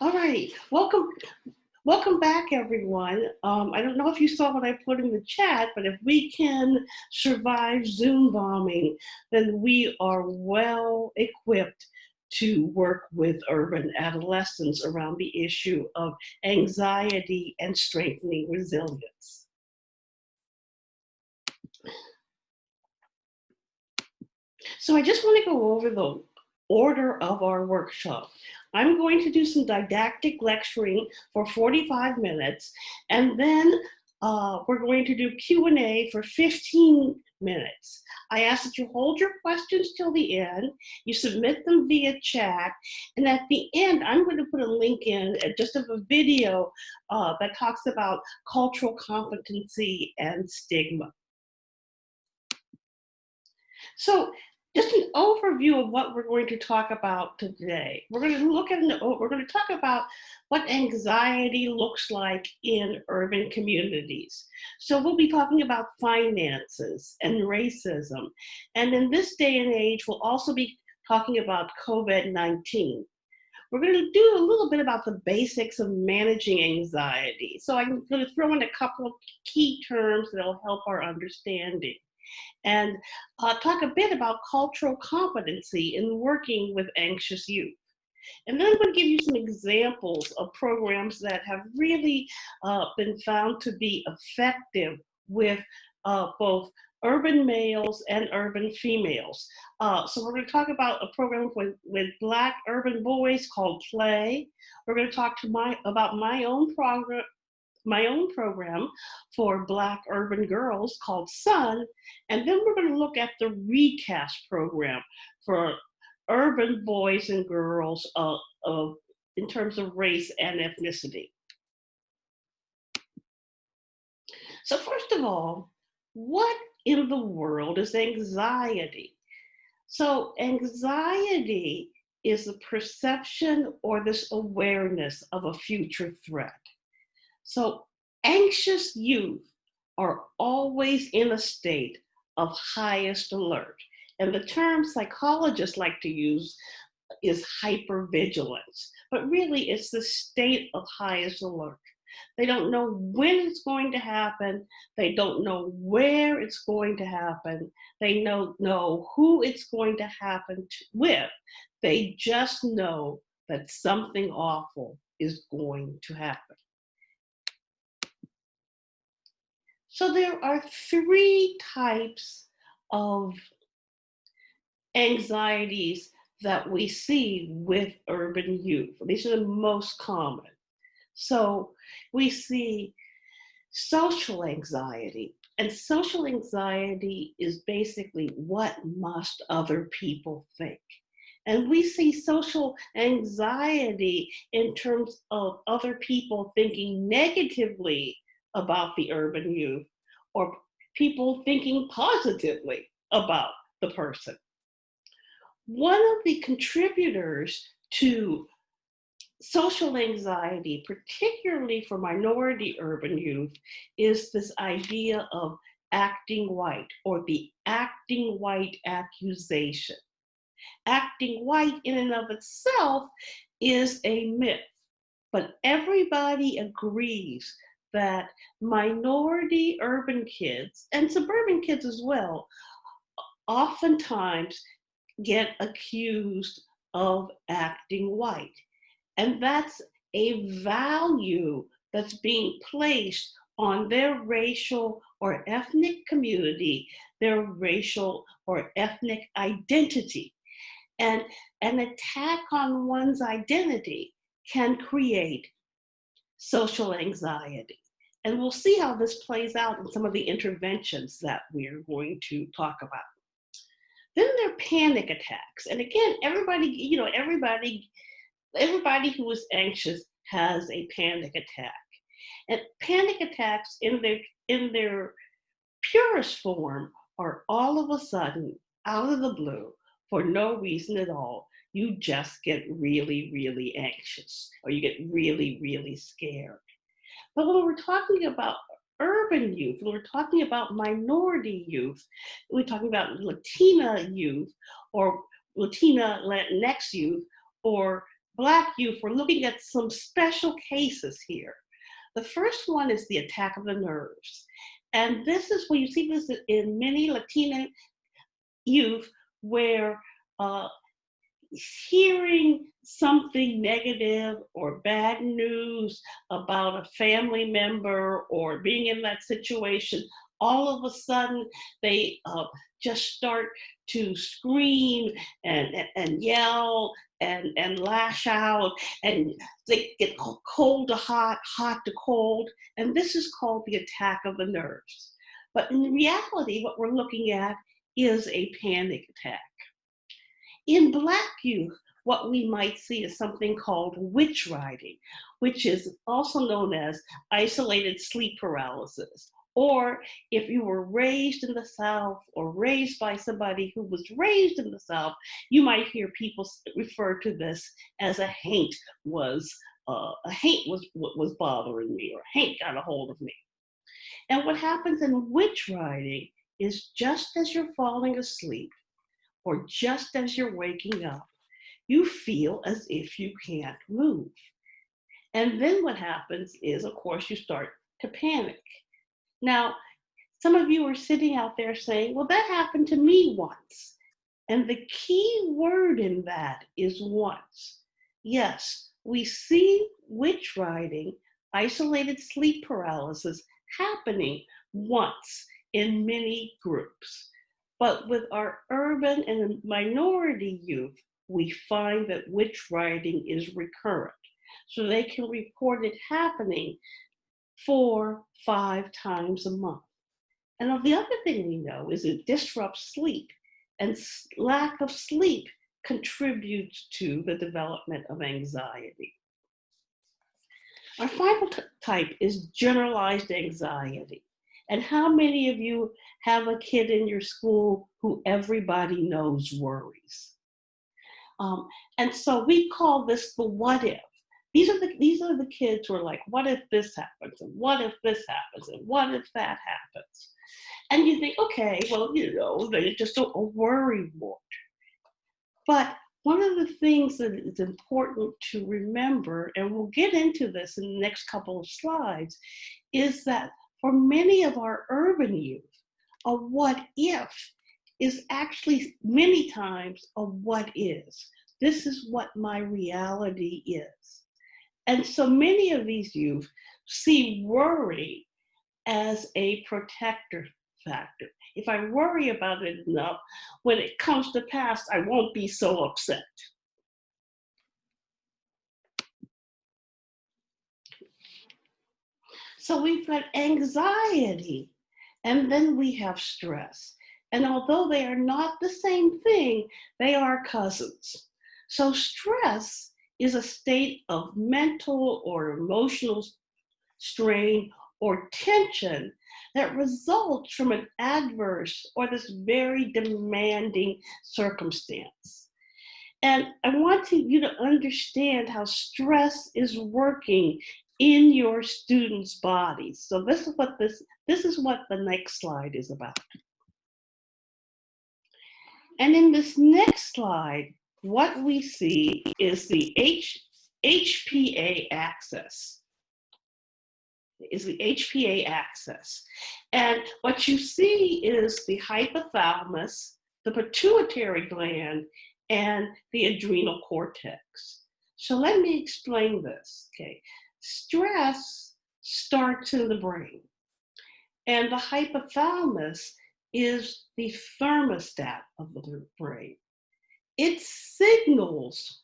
All right, welcome back, everyone. I don't know if you saw what I put in the chat, but if we can survive Zoom bombing, then we are well equipped to work with urban adolescents around the issue of anxiety and strengthening resilience. So I just want to go over the order of our workshop. I'm going to do some didactic lecturing for 45 minutes, and then we're going to do Q&A for 15 minutes. I ask that you hold your questions till the end, you submit them via chat, and at the end, I'm going to put a link in just of a video that talks about cultural competency and stigma. So just an overview of what we're going to talk about today. We're going to talk about what anxiety looks like in urban communities. So we'll be talking about finances and racism. And in this day and age, we'll also be talking about COVID-19. We're going to do a little bit about the basics of managing anxiety. So I'm going to throw in a couple of key terms that'll help our understanding, and talk a bit about cultural competency in working with anxious youth. And then I'm going to give you some examples of programs that have really been found to be effective with both urban males and urban females. So we're going to talk about a program with Black urban boys called Play. We're going to talk about my own program for Black urban girls called Sun, and then we're going to look at the Recast program for urban boys and girls in terms of race and ethnicity. So first of all, what in the world is anxiety? So anxiety is the perception or this awareness of a future threat. So anxious youth are always in a state of highest alert. And the term psychologists like to use is hypervigilance, but really it's the state of highest alert. They don't know when it's going to happen. They don't know where it's going to happen. They don't know who it's going to happen with. They just know that something awful is going to happen. So there are three types of anxieties that we see with urban youth. These are the most common. So we see social anxiety, and social anxiety is basically what must other people think. And we see social anxiety in terms of other people thinking negatively about the urban youth, or people thinking positively about the person. One of the contributors to social anxiety, particularly for minority urban youth, is this idea of acting white, or the acting white accusation. Acting white in and of itself is a myth, but everybody agrees that minority urban kids, and suburban kids as well, oftentimes get accused of acting white. And that's a value that's being placed on their racial or ethnic community, their racial or ethnic identity. And an attack on one's identity can create social anxiety. And we'll see how this plays out in some of the interventions that we're going to talk about. Then there are panic attacks. And again, everybody who is anxious has a panic attack. And panic attacks in their purest form are all of a sudden, out of the blue, for no reason at all, you just get really, really anxious, or you get really, really scared. But when we're talking about urban youth, when we're talking about minority youth, we're talking about Latina youth, or Latina Latinx youth, or Black youth, we're looking at some special cases here. The first one is the attack of the nerves. And this is where you see this in many Latina youth where hearing something negative or bad news about a family member or being in that situation, all of a sudden they just start to scream and yell and lash out, and they get cold to hot, hot to cold, and this is called the attack of the nerves. But in reality, what we're looking at is a panic attack. In Black youth, what we might see is something called witch riding, which is also known as isolated sleep paralysis. Or if you were raised in the South or raised by somebody who was raised in the South, you might hear people refer to this as a haint was bothering me, or haint got a hold of me. And what happens in witch riding is just as you're falling asleep, or just as you're waking up, you feel as if you can't move. And then what happens is, of course, you start to panic. Now, some of you are sitting out there saying, well, that happened to me once. And the key word in that is once. Yes, we see witch riding, isolated sleep paralysis happening once in many groups. But with our urban and minority youth, we find that witch riding is recurrent. So they can report it happening 4, 5 times a month. And the other thing we know is it disrupts sleep, and lack of sleep contributes to the development of anxiety. Our final type is generalized anxiety. And how many of you have a kid in your school who everybody knows worries? And so we call this the what if. These are the kids who are like, what if this happens? And what if this happens? And what if that happens? And you think, okay, well, they're just a worry wart. But one of the things that is important to remember, and we'll get into this in the next couple of slides, is that for many of our urban youth, a what if is actually many times a what is. This is what my reality is. And so many of these youth see worry as a protector factor. If I worry about it enough, when it comes to pass, I won't be so upset. So we've got anxiety, and then we have stress. And although they are not the same thing, they are cousins. So stress is a state of mental or emotional strain or tension that results from an adverse or this very demanding circumstance. And I want you to understand how stress is working in your students' bodies. So this is what the next slide is about. And in this next slide, what we see is the HPA axis. And what you see is the hypothalamus, the pituitary gland, and the adrenal cortex. So let me explain this, okay? Stress starts in the brain, and the hypothalamus is the thermostat of the brain. It signals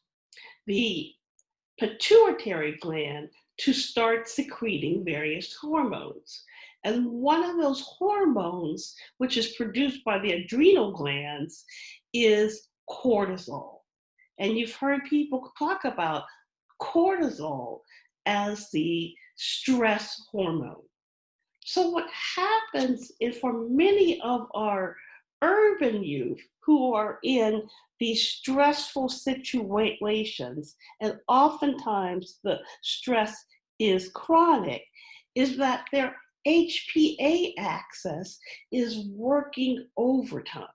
the pituitary gland to start secreting various hormones. And one of those hormones, which is produced by the adrenal glands, is cortisol. And you've heard people talk about cortisol as the stress hormone. So what happens is, for many of our urban youth who are in these stressful situations, and oftentimes the stress is chronic, is that their HPA axis is working overtime.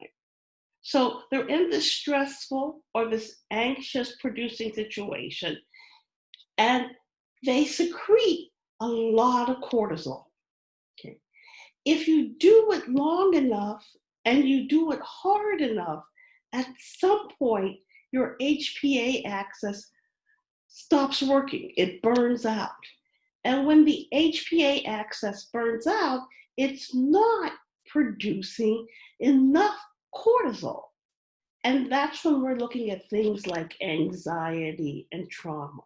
So they're in this stressful or this anxious producing situation, and they secrete a lot of cortisol. Okay. If you do it long enough and you do it hard enough, at some point your HPA axis stops working, it burns out. And when the HPA axis burns out, it's not producing enough cortisol. And that's when we're looking at things like anxiety and trauma.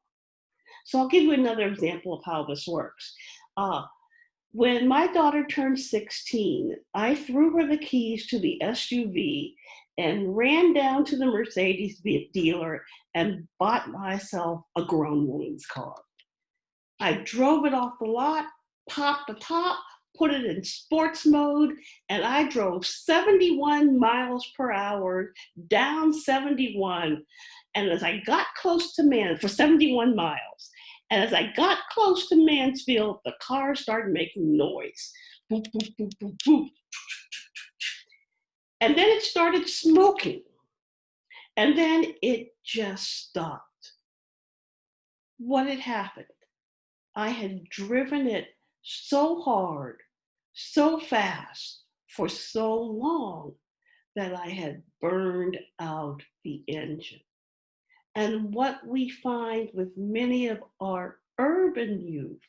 So I'll give you another example of how this works. When my daughter turned 16, I threw her the keys to the SUV and ran down to the Mercedes dealer and bought myself a grown woman's car. I drove it off the lot, popped the top, put it in sports mode, and I drove 71 miles per hour down 71. And as I got close to for 71 miles, and as I got close to Mansfield, the car started making noise. Boop, boop, boop, boop, boop. And then it started smoking. And then it just stopped. What had happened? I had driven it so hard, so fast, for so long that I had burned out the engine. And what we find with many of our urban youth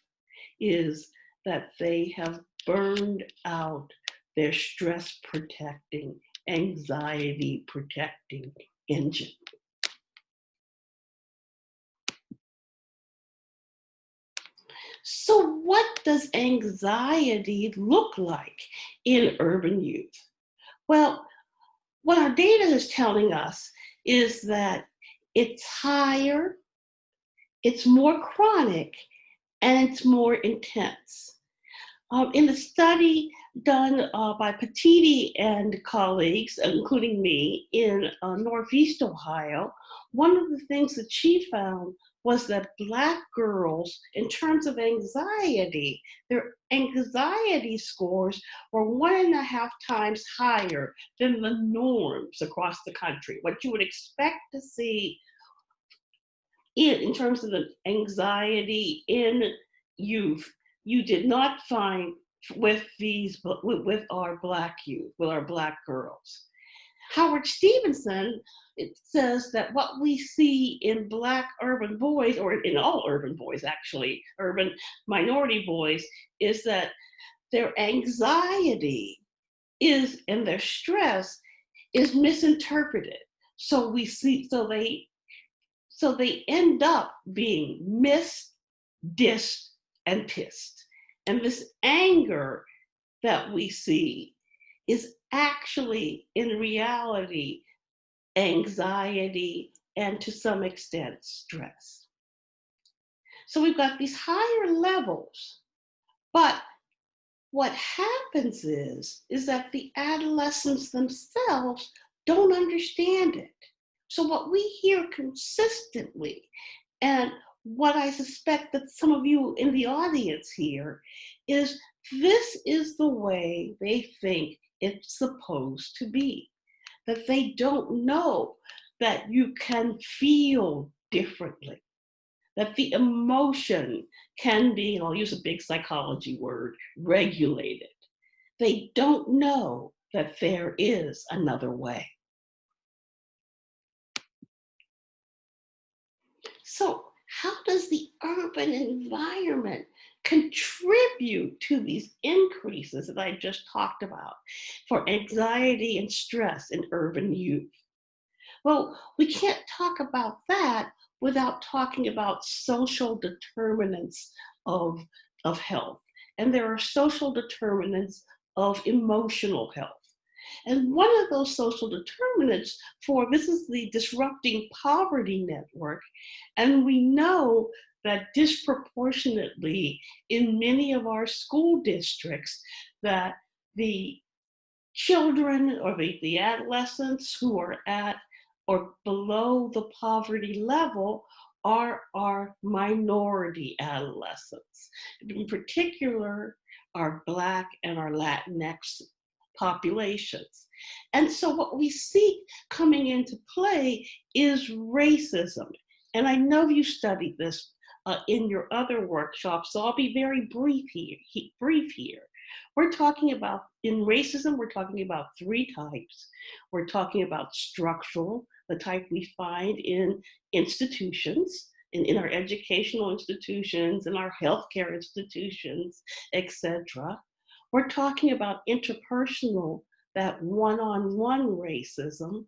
is that they have burned out their stress protecting, anxiety protecting engine. So, what does anxiety look like in urban youth? Well, what our data is telling us is that it's higher, it's more chronic, and it's more intense. In the study done by Petiti and colleagues, including me, in Northeast Ohio, one of the things that she found was that Black girls, in terms of anxiety, their anxiety scores were 1.5 times higher than the norms across the country. What you would expect to see in terms of the anxiety in youth, you did not find with our Black youth, with our Black girls. Howard Stevenson, it says that what we see in Black urban boys, or in all urban boys actually, urban minority boys, is that their anxiety is and their stress is misinterpreted. So they end up being missed, dissed, and pissed. And this anger that we see is actually, in reality, anxiety and to some extent stress. So we've got these higher levels, but what happens is that the adolescents themselves don't understand it. So what we hear consistently, and what I suspect that some of you in the audience hear, is this is the way they think it's supposed to be. That they don't know that you can feel differently, that the emotion can be, and I'll use a big psychology word, regulated. They don't know that there is another way. So, how does the urban environment contribute to these increases that I just talked about for anxiety and stress in urban youth? Well, we can't talk about that without talking about social determinants of health. And there are social determinants of emotional health. And one of those social determinants this is the Disrupting Poverty Network. And we know that disproportionately in many of our school districts, that the children or the adolescents who are at or below the poverty level are our minority adolescents. In particular, our Black and our Latinx populations. And so what we see coming into play is racism. And I know you studied this in your other workshops, so I'll be very brief here. We're talking about, in racism, we're talking about three types. We're talking about structural, the type we find in institutions, in our educational institutions, in our healthcare institutions, etc. We're talking about interpersonal, that one-on-one racism.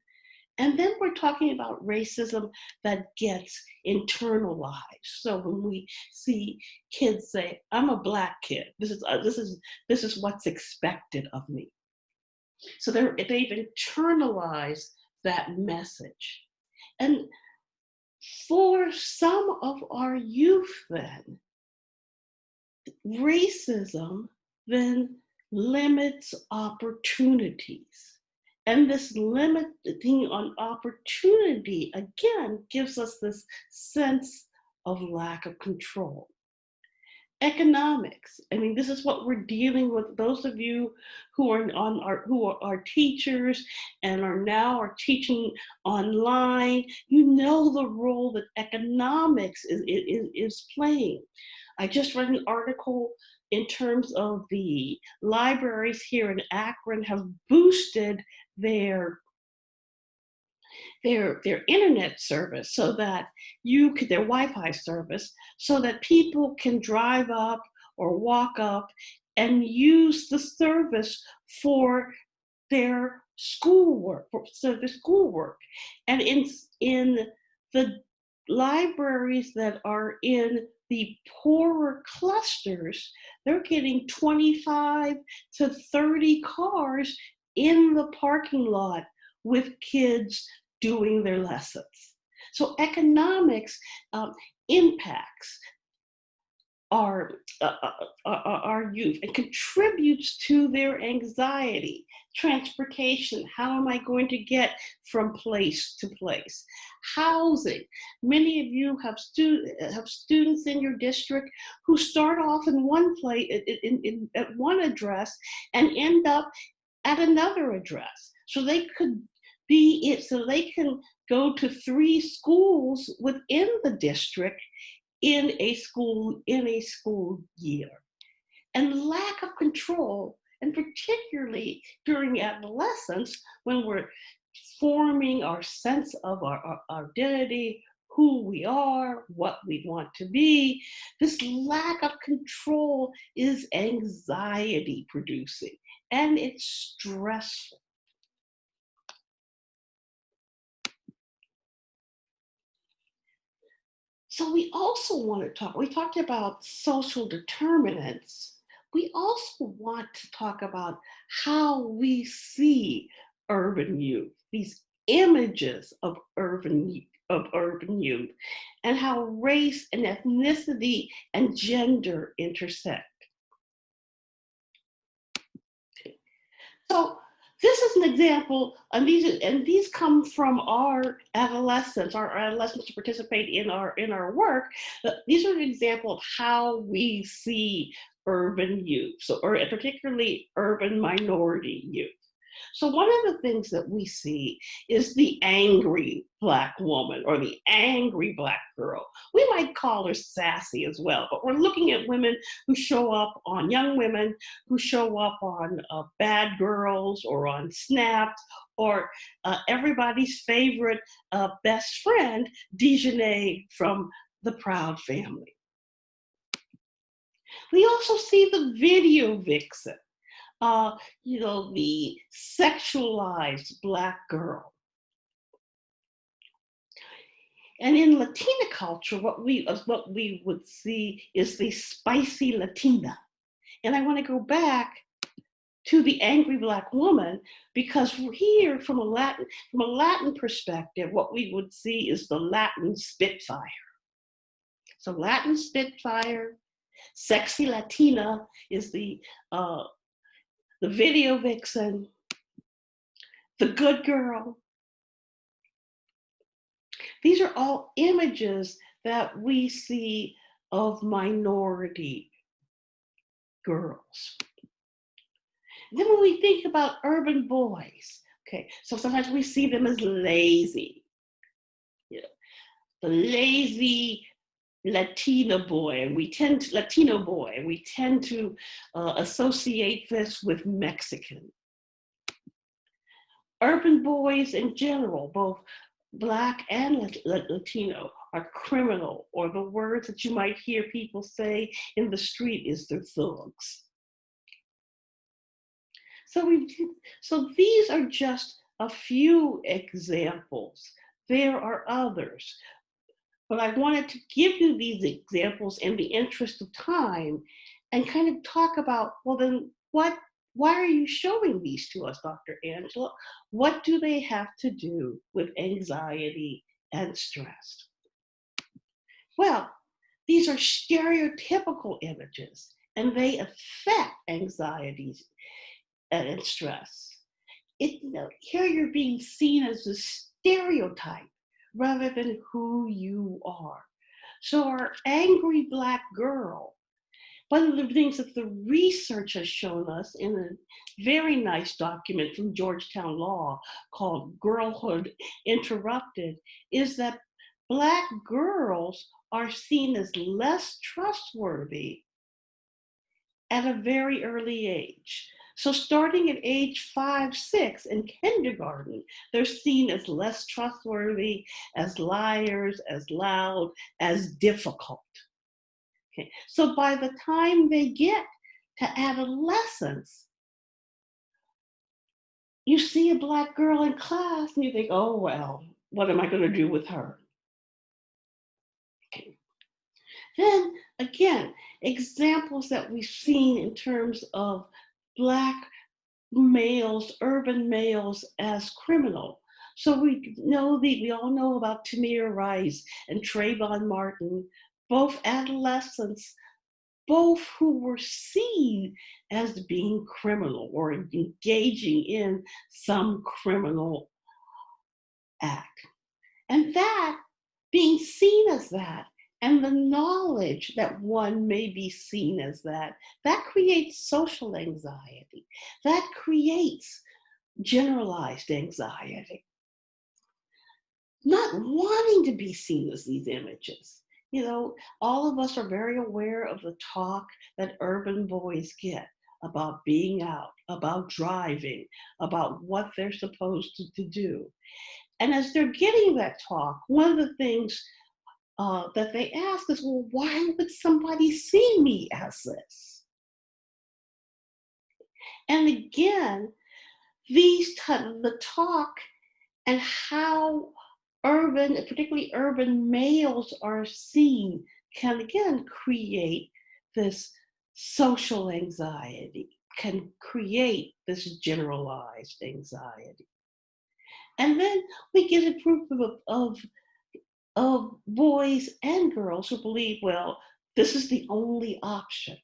And then we're talking about racism that gets internalized. So when we see kids say, "I'm a Black kid. This is what's expected of me." So they've internalized that message. And for some of our youth, then, racism then limits opportunities. And this limiting on opportunity, again, gives us this sense of lack of control. Economics. I mean, this is what we're dealing with. Those of you who are teachers and are teaching online, you know the role that economics is playing. I just read an article in terms of the libraries here in Akron have boosted their internet service so that their Wi-Fi service, so that people can drive up or walk up and use the service for their schoolwork, And in the libraries that are in the poorer clusters, they're getting 25 to 30 cars in the parking lot with kids doing their lessons. So economics impacts our youth and contributes to their anxiety. Transportation, how am I going to get from place to place? Housing, many of you have students in your district who start off in one place, at one address, and end up at another address. So they can go to 3 schools within the district in a school year. And lack of control, and particularly during adolescence, when we're forming our sense of our identity, who we are, what we want to be, this lack of control is anxiety producing, and it's stressful. So we also want to we talked about social determinants. We also want to talk about how we see urban youth, these images of urban youth, and how race and ethnicity and gender intersect. So this is an example, and these come from our adolescents who participate in our work. These are an example of how we see urban youth, or particularly urban minority youth. So one of the things that we see is the angry Black woman or the angry Black girl. We might call her sassy as well, but we're looking at women who show up on, young women who show up on Bad Girls or on Snapped, or everybody's favorite best friend, Dejanay from The Proud Family. We also see the video vixen. The sexualized Black girl. And in Latina culture, what we would see is the spicy Latina. And I want to go back to the angry Black woman, because here, from a Latin perspective, what we would see is the Latin Spitfire. So Latin Spitfire, sexy Latina is the video vixen, the good girl. These are all images that we see of minority girls. Then when we think about urban boys, okay, so sometimes we see them as lazy, you know, the lazy Latino boy, and we tend to associate this with Mexican. Urban boys in general, both Black and Latino, are criminal, or the words that you might hear people say in the street is they're thugs. So so these are just a few examples. There are others, but I wanted to give you these examples in the interest of time and kind of talk about, well, then why are you showing these to us, Dr. Angela? What do they have to do with anxiety and stress? Well, these are stereotypical images and they affect anxieties and stress. Here you're being seen as a stereotype rather than who you are. So our angry Black girl, one of the things that the research has shown us in a very nice document from Georgetown Law called Girlhood Interrupted, is that Black girls are seen as less trustworthy at a very early age. So starting at age 5, 6 in kindergarten, they're seen as less trustworthy, as liars, as loud, as difficult. Okay. So by the time they get to adolescence, you see a Black girl in class and you think, oh, well, what am I going to do with her? Okay. Then again, examples that we've seen in terms of Black males, urban males, as criminal. So we all know about Tamir Rice and Trayvon Martin, both adolescents, both who were seen as being criminal or engaging in some criminal act. And that, being seen as that, and the knowledge that one may be seen as that creates social anxiety. That creates generalized anxiety. Not wanting to be seen as these images. All of us are very aware of the talk that urban boys get about being out, about driving, about what they're supposed to do. And as they're getting that talk, one of the things that they ask is, well, why would somebody see me as this? And again, the talk and how particularly urban males are seen can again create this social anxiety, can create this generalized anxiety. And then we get a group of boys and girls who believe, well, this is the only option.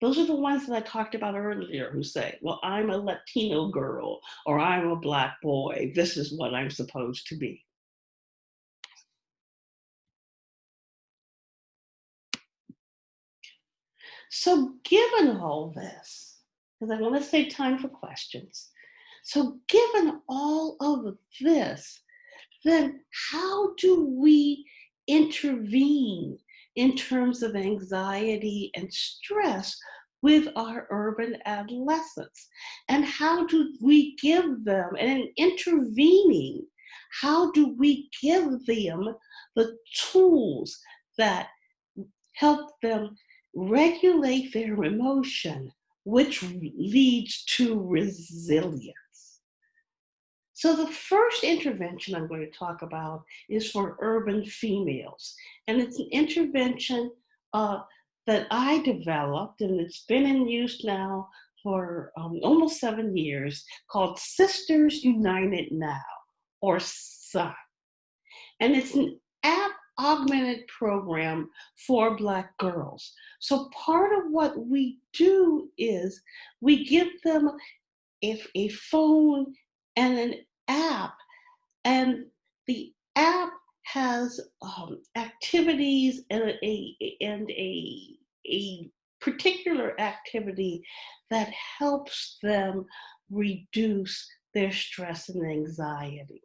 Those are the ones that I talked about earlier who say, well, I'm a Latino girl or I'm a Black boy. This is what I'm supposed to be. So given all this, because I want to save time for questions, so given all of this, then how do we intervene in terms of anxiety and stress with our urban adolescents? And how do we give them, and in intervening, how do we give them the tools that help them regulate their emotion, which leads to resilience? So the first intervention I'm going to talk about is for urban females. And it's an intervention that I developed, and it's been in use now for almost 7 years, called Sisters United Now, or SUN. And it's an app augmented program for Black girls. So part of what we do is we give them a phone and an app, and the app has activities and a particular activity that helps them reduce their stress and anxiety.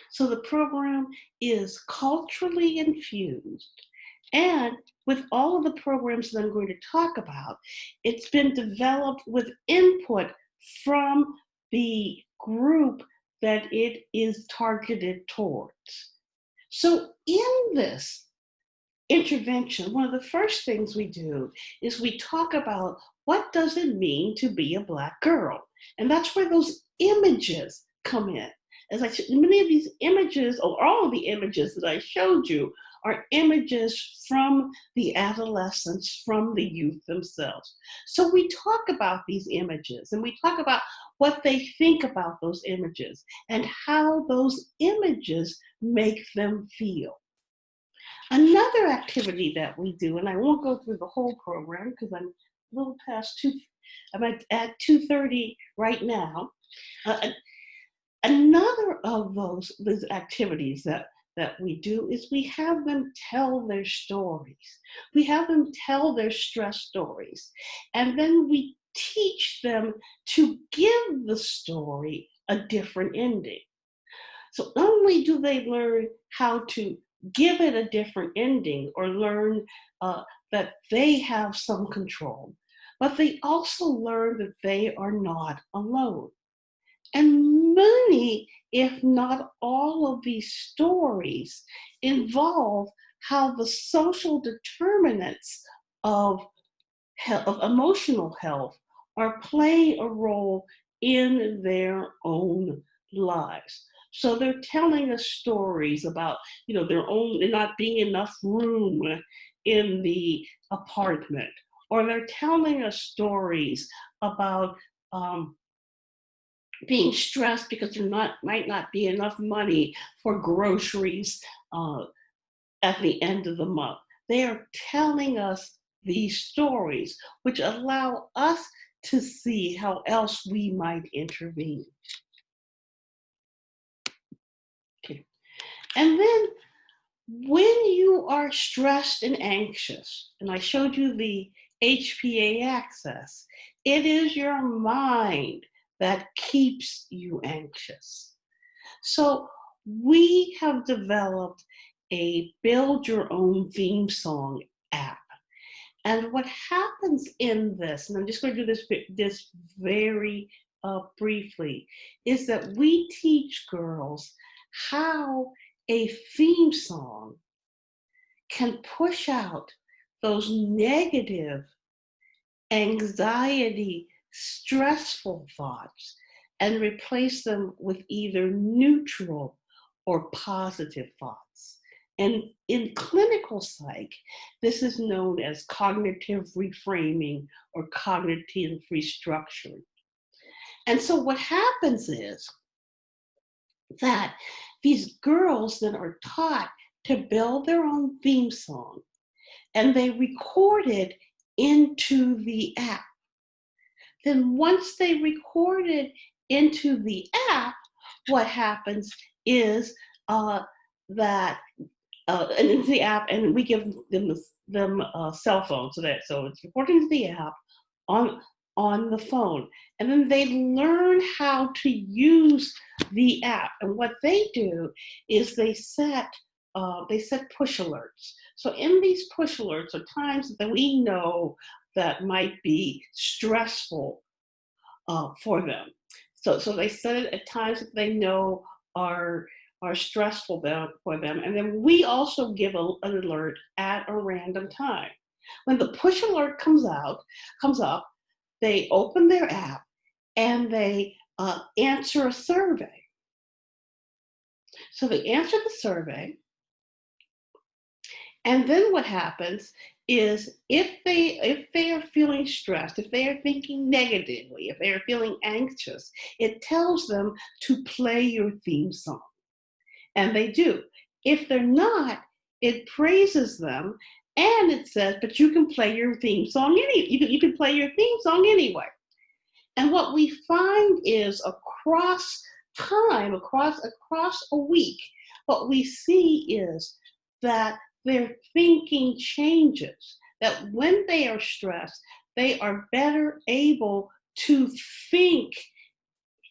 So the program is culturally infused. And with all of the programs that I'm going to talk about, it's been developed with input from the group that it is targeted towards. So in this intervention, one of the first things we do is we talk about what does it mean to be a Black girl? And that's where those images come in. As I said, many of these images, or all of the images that I showed you, are images from the adolescents, from the youth themselves. So we talk about these images and we talk about what they think about those images and how those images make them feel. Another activity that we do, and I won't go through the whole program because I'm a little past I'm at 2:30 right now. Another of those activities that we do is we have them tell their stories. We have them tell their stress stories. And then we teach them to give the story a different ending. So not only do they learn how to give it a different ending or learn that they have some control, but they also learn that they are not alone. And many, if not all of these stories involve how the social determinants of emotional health are playing a role in their own lives. So they're telling us stories about, their own, there not being enough room in the apartment, or they're telling us stories about being stressed because there might not be enough money for groceries at the end of the month. They are telling us these stories, which allow us to see how else we might intervene. Okay. And then when you are stressed and anxious, and I showed you the HPA axis, it is your mind that keeps you anxious. So we have developed a build your own theme song app. And what happens in this, and I'm just going to do this very briefly, is that we teach girls how a theme song can push out those negative, anxiety, stressful thoughts and replace them with either neutral or positive thoughts. And in clinical psych, this is known as cognitive reframing or cognitive restructuring. And so what happens is that these girls then are taught to build their own theme song, and they record it into the app. Then once they record it into the app, what happens is that and into the app, and we give them cell phones, so it's recording to the app on the phone, and then they learn how to use the app. And what they do is they set push alerts. So in these push alerts are times that we know that might be stressful for them. So they set it at times that they know are stressful for them. And then we also give an alert at a random time. When the push alert comes up, they open their app and they answer a survey. So they answer the survey. And then what happens is if they are feeling stressed, if they are thinking negatively, if they are feeling anxious, it tells them to play your theme song. And they do. If they're not, it praises them and it says, but you can play your theme song you can play your theme song anyway. And what we find is across time, across a week, what we see is that their thinking changes. that when they are stressed, they are better able to think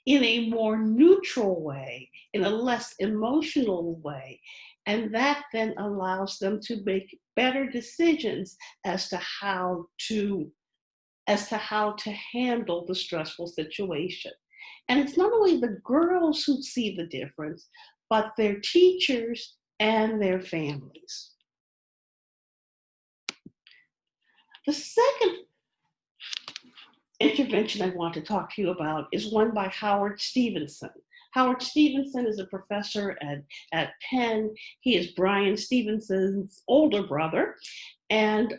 in a more neutral way, in a less emotional way. And that then allows them to make better decisions as to how to handle the stressful situation. And it's not only the girls who see the difference, but their teachers and their families. The second intervention I want to talk to you about is one by Howard Stevenson. Howard Stevenson is a professor at Penn. He is Brian Stevenson's older brother. And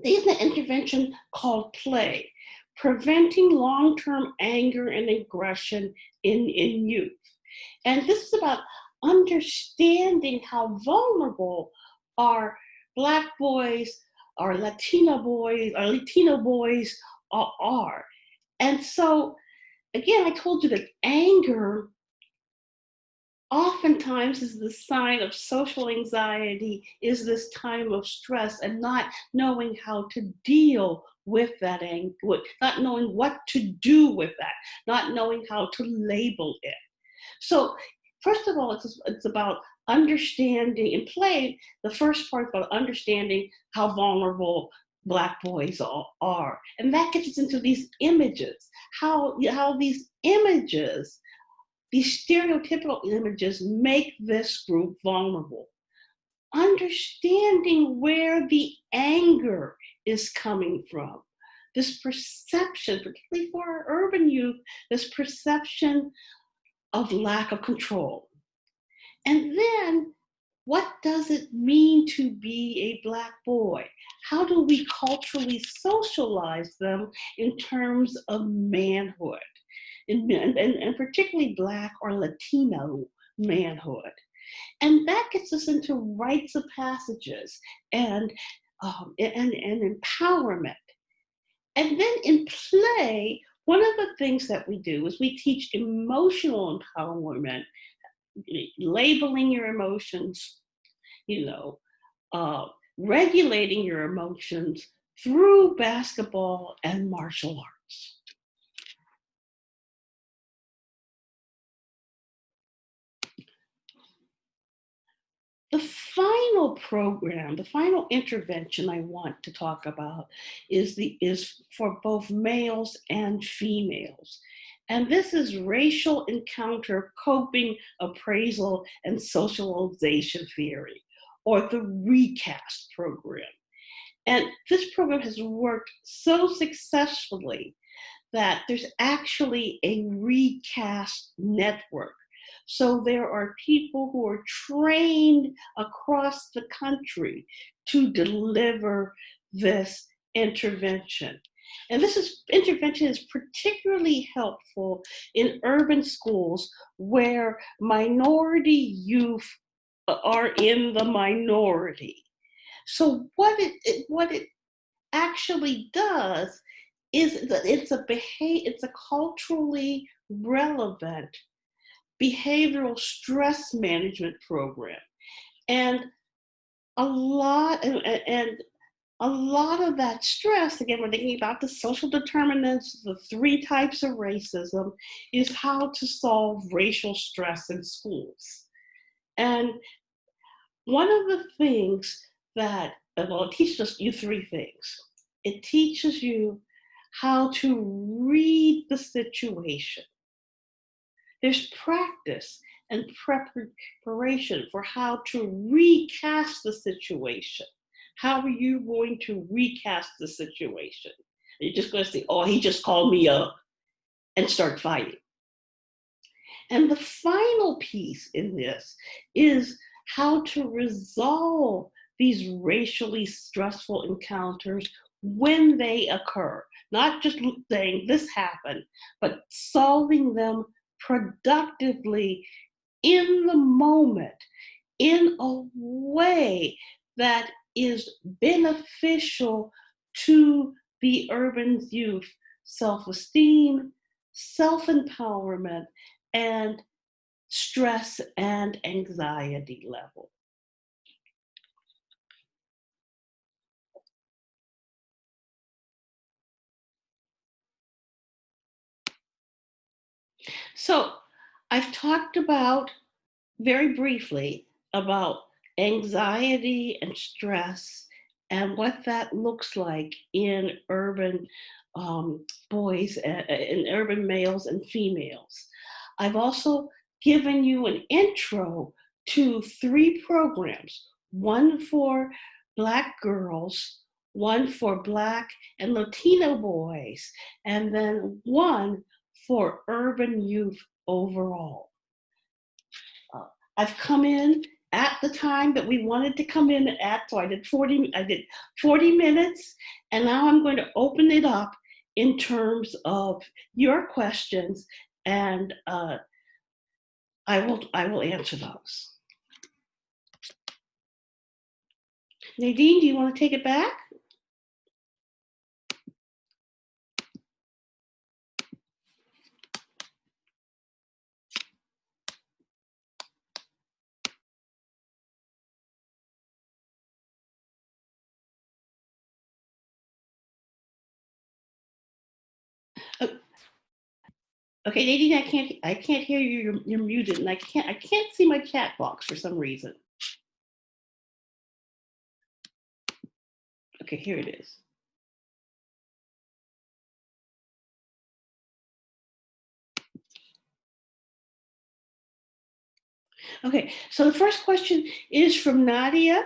they have an intervention called play, preventing long-term anger and aggression in youth. And this is about understanding how vulnerable our Black boys, our Latino boys are. And so, again, I told you that anger oftentimes is the sign of social anxiety, is this time of stress and not knowing how to deal with that anger, not knowing what to do with that, not knowing how to label it. So first of all, it's about understanding and play. The first part about understanding how vulnerable Black boys are. And that gets us into these images, how these images, these stereotypical images make this group vulnerable. Understanding where the anger is coming from. This perception, particularly for our urban youth, this perception of lack of control. And then, what does it mean to be a Black boy? How do we culturally socialize them in terms of manhood, and particularly Black or Latino manhood? And that gets us into rites of passages and empowerment. And then in play, one of the things that we do is we teach emotional empowerment, labeling your emotions, regulating your emotions through basketball and martial arts. The final program, the final intervention I want to talk about is for both males and females. And this is racial encounter coping, appraisal, and socialization theory, or the Recast program. And this program has worked so successfully that there's actually a Recast network. So there are people who are trained across the country to deliver this intervention. And intervention is particularly helpful in urban schools where minority youth are in the minority. So what it actually does is that it's a culturally relevant behavioral stress management program. And a lot of that stress, again, we're thinking about the social determinants, the 3 types of racism, is how to solve racial stress in schools. And one of the things that, well, it teaches you 3 things. It teaches you how to read the situation. There's practice and preparation for how to recast the situation. How are you going to recast the situation? You're just going to say, oh, he just called me up, and start fighting. And the final piece in this is how to resolve these racially stressful encounters when they occur. Not just saying this happened, but solving them productively in the moment, in a way that is beneficial to the urban youth self-esteem, self-empowerment, and stress and anxiety level. So I've talked about very briefly about anxiety and stress and what that looks like in urban boys, in urban males and females. I've also given you an intro to 3 programs, one for Black girls, one for Black and Latino boys, and then one for urban youth overall. I've come in at the time that we wanted to come in at, so I did 40 minutes, and now I'm going to open it up in terms of your questions, and I will answer those. Nadine, do you want to take it back? Uh, Okay, Nadine, I can't hear you. You're muted, and I can't see my chat box for some reason. Okay, here it is. Okay, so the first question is from Nadia.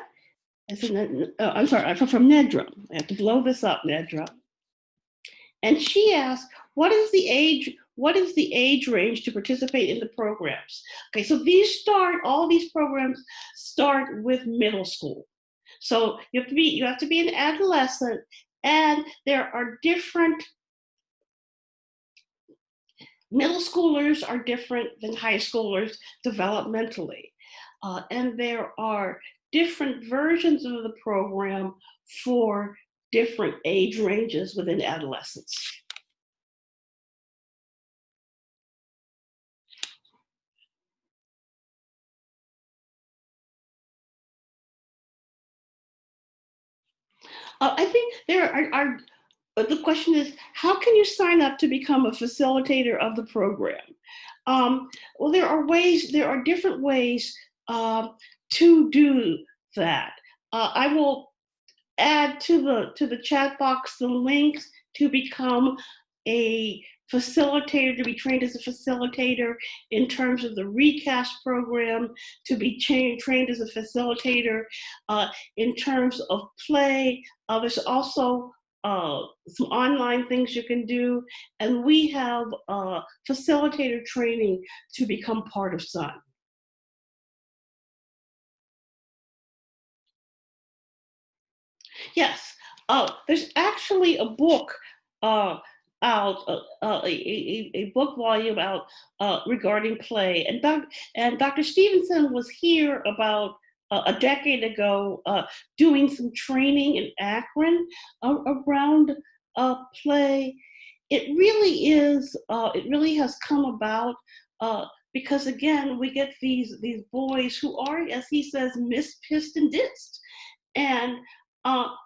I'm sorry, from Nedra. I have to blow this up, Nedra. And she asked, what is the age range to participate in the programs? Okay, so all these programs start with middle school. So you have to be an adolescent, and there are different middle schoolers are different than high schoolers developmentally. And there are different versions of the program for different age ranges within adolescence. I think the question is, how can you sign up to become a facilitator of the program? Well, there are different ways to do that. I will add to the chat box the links to become a facilitator, to be trained as a facilitator in terms of the Recast program, to be trained as a facilitator in terms of play. There's also some online things you can do, and we have facilitator training to become part of SUN. Yes, there's actually a book uh, out, a book volume out regarding play, and Dr. Stevenson was here about a decade ago doing some training in Akron around play. It really has come about because again, we get these boys who are, as he says, missed, pissed, and dissed. And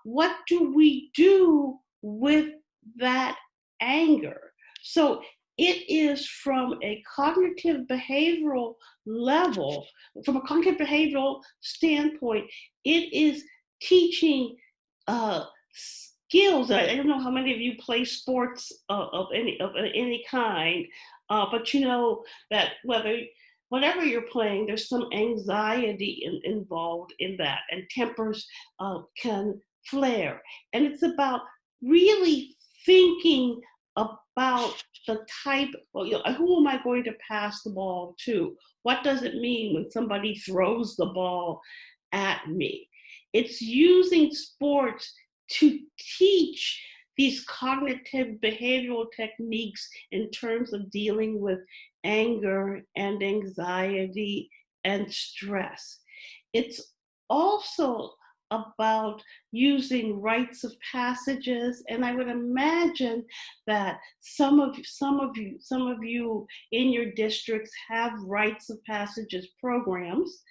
what do we do with that anger? So it is from a cognitive behavioral level, from a cognitive behavioral standpoint, it is teaching skills. I don't know how many of you play sports of any kind, but you know that whatever you're playing, there's some anxiety involved in that, and tempers can flare. And it's about really thinking about the type, well, who am I going to pass the ball to? What does it mean when somebody throws the ball at me? It's using sports to teach these cognitive behavioral techniques in terms of dealing with anger and anxiety and stress. It's also about using rites of passages, and I would imagine that some of you in your districts have rites of passages programs.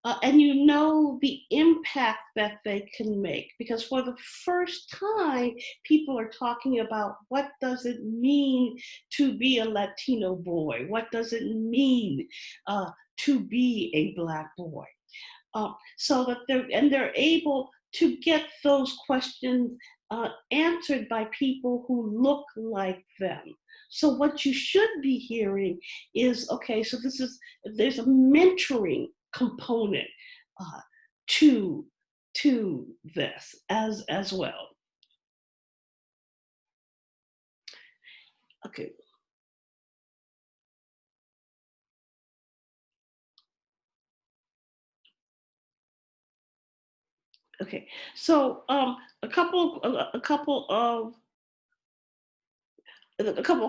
and you know the impact that they can make, because for the first time people are talking about what does it mean to be a Latino boy, what does it mean to be a Black boy, so that they're able to get those questions answered by people who look like them. So what you should be hearing is, okay, so there's a mentoring component uh, to this as well. Okay. Okay. So a couple of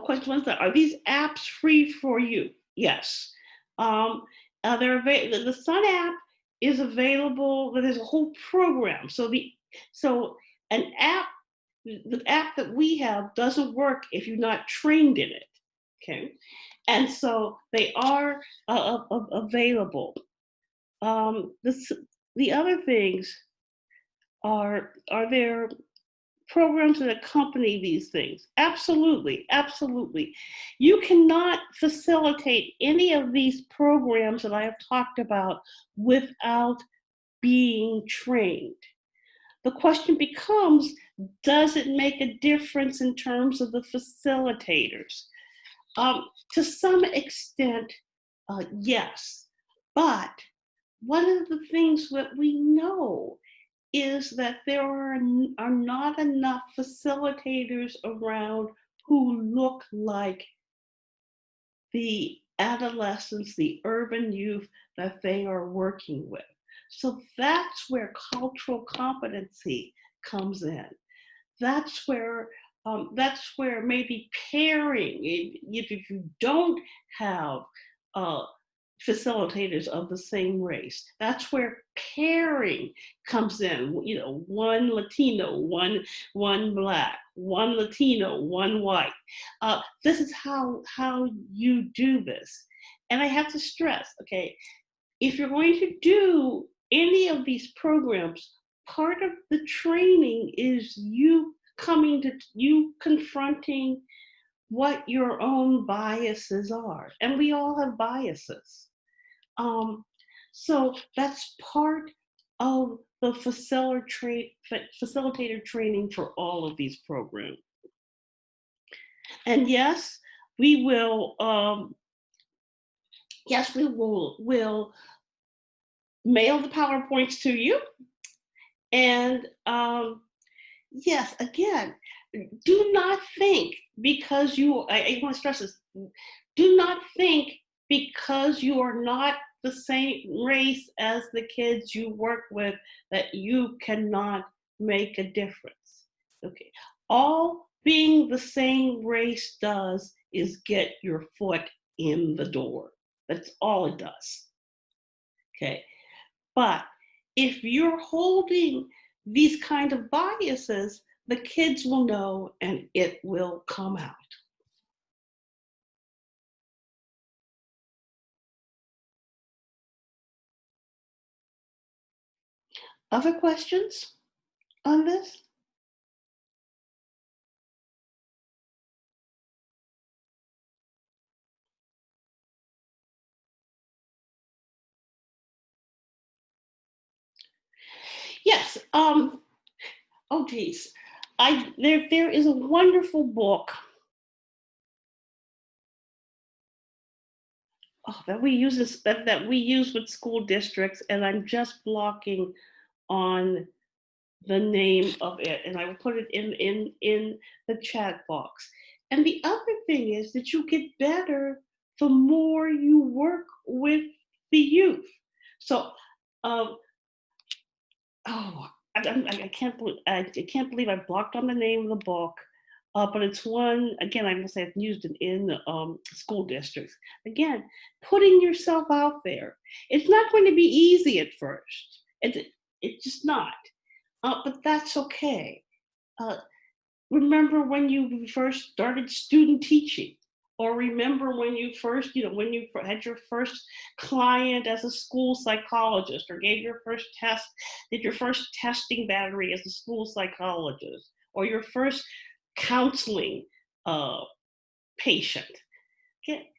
questions. Are these apps free for you? Yes. Um, the Sun app is available. There's a whole program. So an app, the app that we have doesn't work if you're not trained in it. Okay, and so they are available. The other things are there programs that accompany these things? Absolutely, absolutely. You cannot facilitate any of these programs that I have talked about without being trained. The question becomes, does it make a difference in terms of the facilitators? To some extent, yes. But one of the things that we know is that there are not enough facilitators around who look like the adolescents, the urban youth that they are working with. So that's where cultural competency comes in. That's where maybe pairing, if you don't have uh, facilitators of the same race. That's where pairing comes in. You know, one Latino, one Black, one Latino, one white. This is how you do this. And I have to stress, okay, if you're going to do any of these programs, part of the training is you confronting what your own biases are. And we all have biases. Um, so that's part of the facilitator training for all of these programs. And we will, yes, we will mail the PowerPoints to you. And yes, again, do not think because I want to stress this, do not think because you are not the same race as the kids you work with that you cannot make a difference. Okay. All being the same race does is get your foot in the door. That's all it does. Okay. But if you're holding these kind of biases, the kids will know and it will come out. Other questions on this? Yes. Oh geez. There is a wonderful book that we use with school districts, and I'm just blocking on the name of it, and I will put it in the chat box. And the other thing is that you get better the more you work with the youth. So, um, oh, I can't believe I blocked on the name of the book. But it's one, again, I must say it's used in school districts. Again, putting yourself out there. It's not going to be easy at first. It's just not. But that's okay. Uh, Remember when you first started student teaching? Or remember when you first, when you had your first client as a school psychologist, or gave your first test, did your first testing battery as a school psychologist, or your first counseling uh, patient. Okay.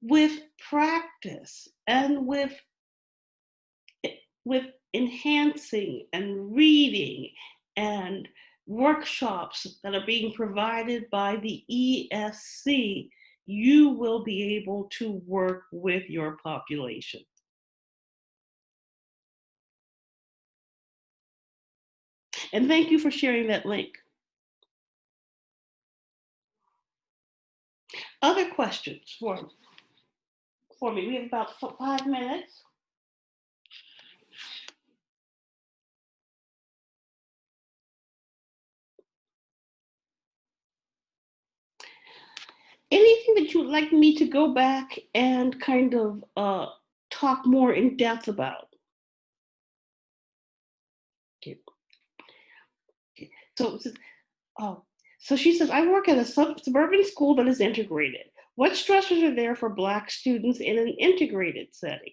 With practice and with enhancing and reading and workshops that are being provided by the ESC, you will be able to work with your population. And thank you for sharing that link. Other questions for me? We have about 5 minutes. Anything that you would like me to go back and kind of talk more in depth about? Okay. Okay. Oh, so she says, I work at a suburban school that is integrated. What stressors are there for Black students in an integrated setting?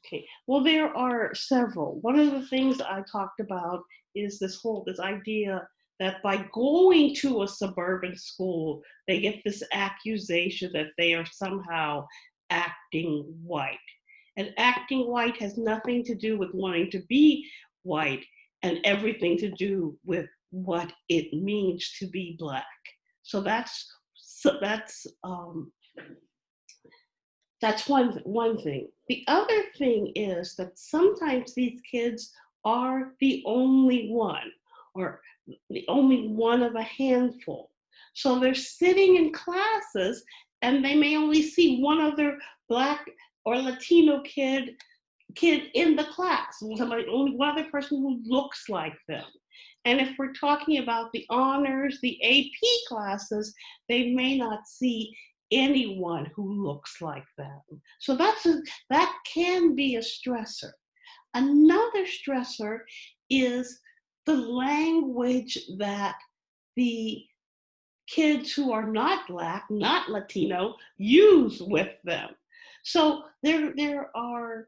Okay, well, there are several. One of the things I talked about is this idea that by going to a suburban school, they get this accusation that they are somehow acting white. And acting white has nothing to do with wanting to be white and everything to do with what it means to be Black. So that's one thing. The other thing is that sometimes these kids are the only one, or the only one of a handful. So they're sitting in classes and they may only see one other Black or Latino kid in the class, only one other person who looks like them. And if we're talking about the honors, the AP classes, they may not see anyone who looks like them. So that can be a stressor. Another stressor is the language that the kids who are not Black, not Latino, use with them. So there are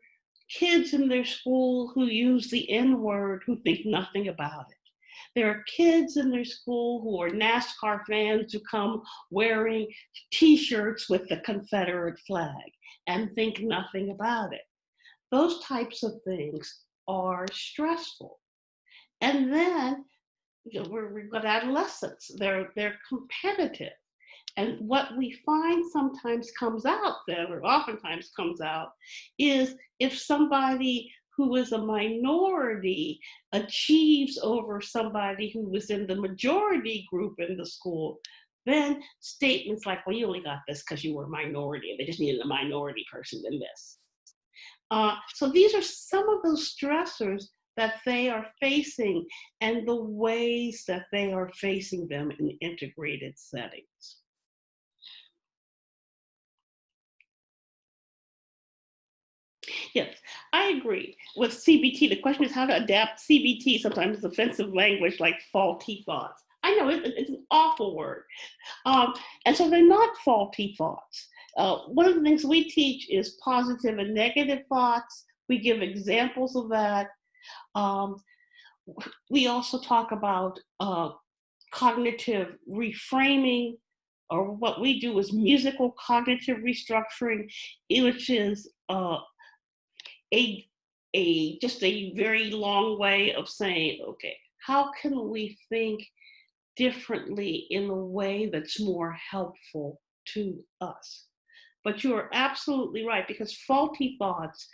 kids in their school who use the N-word who think nothing about it. There are kids in their school who are NASCAR fans who come wearing T-shirts with the Confederate flag and think nothing about it. Those types of things are stressful. And then we've got adolescents. They're competitive. And what we find sometimes comes out then, or oftentimes comes out, is if somebody who is a minority achieves over somebody who was in the majority group in the school, then statements like, well, you only got this because you were a minority, and they just needed a minority person in this. So these are some of those stressors that they are facing and the ways that they are facing them in integrated settings. Yes, I agree with CBT. The question is how to adapt CBT, sometimes offensive language like faulty thoughts. I know it's an awful word. And so they're not faulty thoughts. One of the things we teach is positive and negative thoughts. We give examples of that. Um, we also talk about cognitive reframing, or what we do is musical cognitive restructuring, which is just a very long way of saying, okay, how can we think differently in a way that's more helpful to us? But you are absolutely right, because faulty thoughts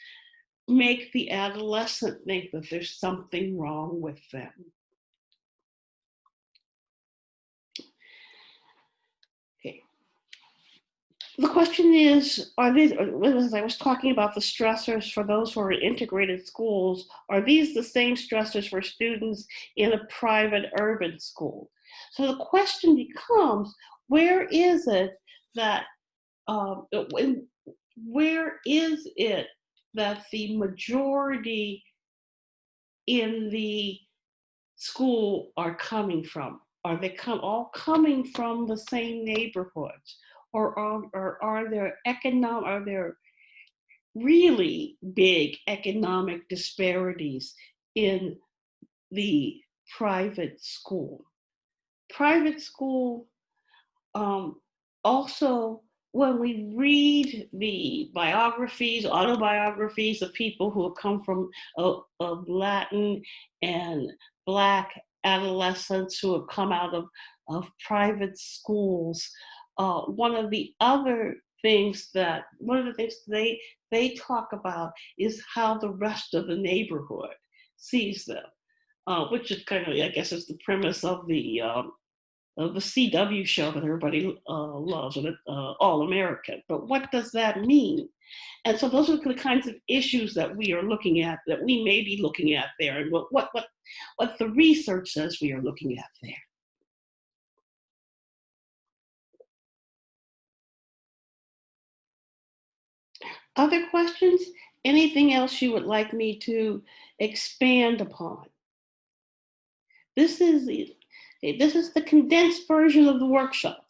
make the adolescent think that there's something wrong with them. Okay. The question is, as I was talking about the stressors for those who are in integrated schools, are these the same stressors for students in a private urban school? So the question becomes, where is it that the majority in the school are coming from? Are they all coming from the same neighborhoods? or are there really big economic disparities in the private school? Private school, um, also, when we read the biographies, autobiographies of people who have come from of Latin and Black adolescents who have come out of private schools, one of the things they talk about is how the rest of the neighborhood sees them, which is kind of, I guess, is the premise of the CW show that everybody loves, All American. But what does that mean? And so those are the kinds of issues that we are looking at, that we may be looking at there, and what the research says we are looking at there. Other questions? Anything else you would like me to expand upon? This is the condensed version of the workshop.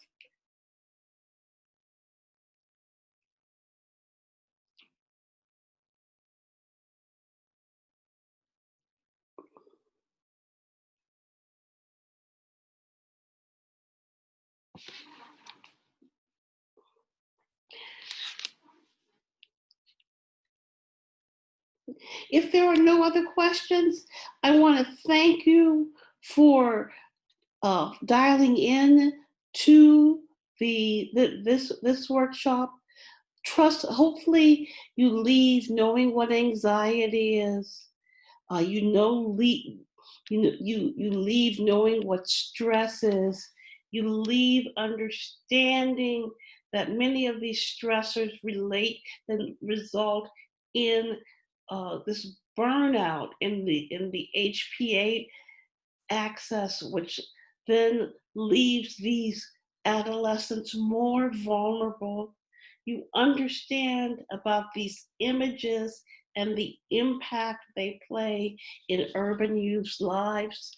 If there are no other questions, I want to thank you for dialing in to this workshop. Hopefully you leave knowing what anxiety is. You leave knowing what stress is. You leave understanding that many of these stressors relate and result in this burnout in the HPA access, which then leaves these adolescents more vulnerable. You understand about these images and the impact they play in urban youth's lives.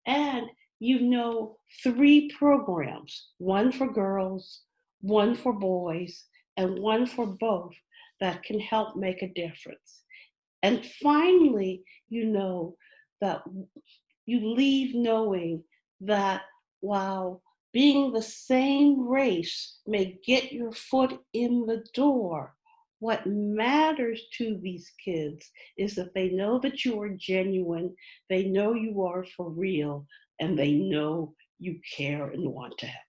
And you know 3 programs, one for girls, one for boys, and one for both, that can help make a difference. And finally, you know that you leave knowing that while being the same race may get your foot in the door, what matters to these kids is that they know that you are genuine, they know you are for real, and they know you care and want to help.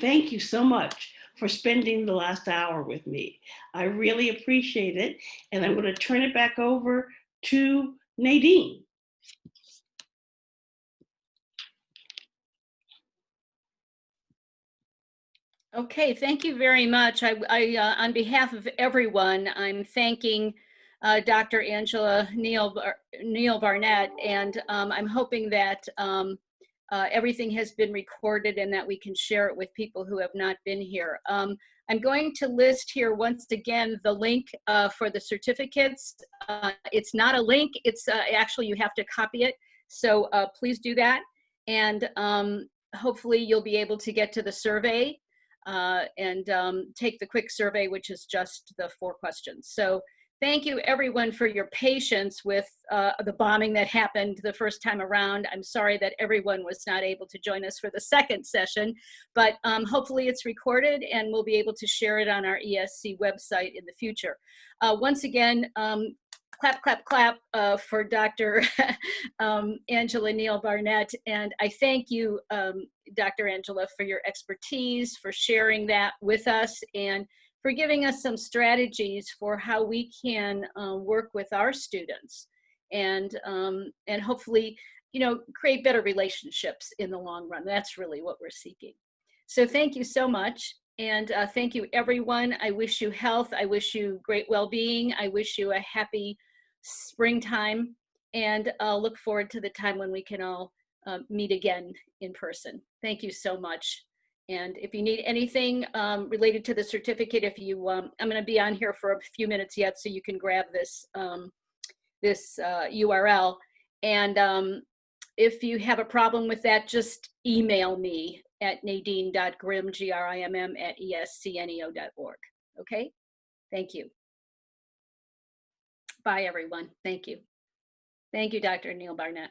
Thank you so much for spending the last hour with me. I really appreciate it. And I'm going to turn it back over to Nadine. Okay, thank you very much. On behalf of everyone, I'm thanking Dr. Angela Neal Barnett, and I'm hoping that everything has been recorded and that we can share it with people who have not been here. I'm going to list here once again the link for the certificates. It's not a link, it's actually you have to copy it. So please do that. And hopefully you'll be able to get to the survey and take the quick survey, which is just the 4 questions. So thank you everyone for your patience with the bombing that happened the first time around. I'm sorry that everyone was not able to join us for the second session, but hopefully it's recorded and we'll be able to share it on our ESC website in the future. Once again, clap, clap, clap for Dr. Angela Neal Barnett. And I thank you, Dr. Angela, for your expertise, for sharing that with us, and for giving us some strategies for how we can work with our students and hopefully, you know, create better relationships in the long run. That's really what we're seeking. So thank you so much. And thank you, everyone. I wish you health. I wish you great well-being. I wish you a happy springtime, and I'll look forward to the time when we can all meet again in person. Thank you so much. And if you need anything related to the certificate, if you, I'm going to be on here for a few minutes yet, so you can grab this this URL. And if you have a problem with that, just email me at nadine.grimm, Grimm, at ESCNEO.org. Okay? Thank you. Bye, everyone. Thank you. Thank you, Dr. Neil Barnett.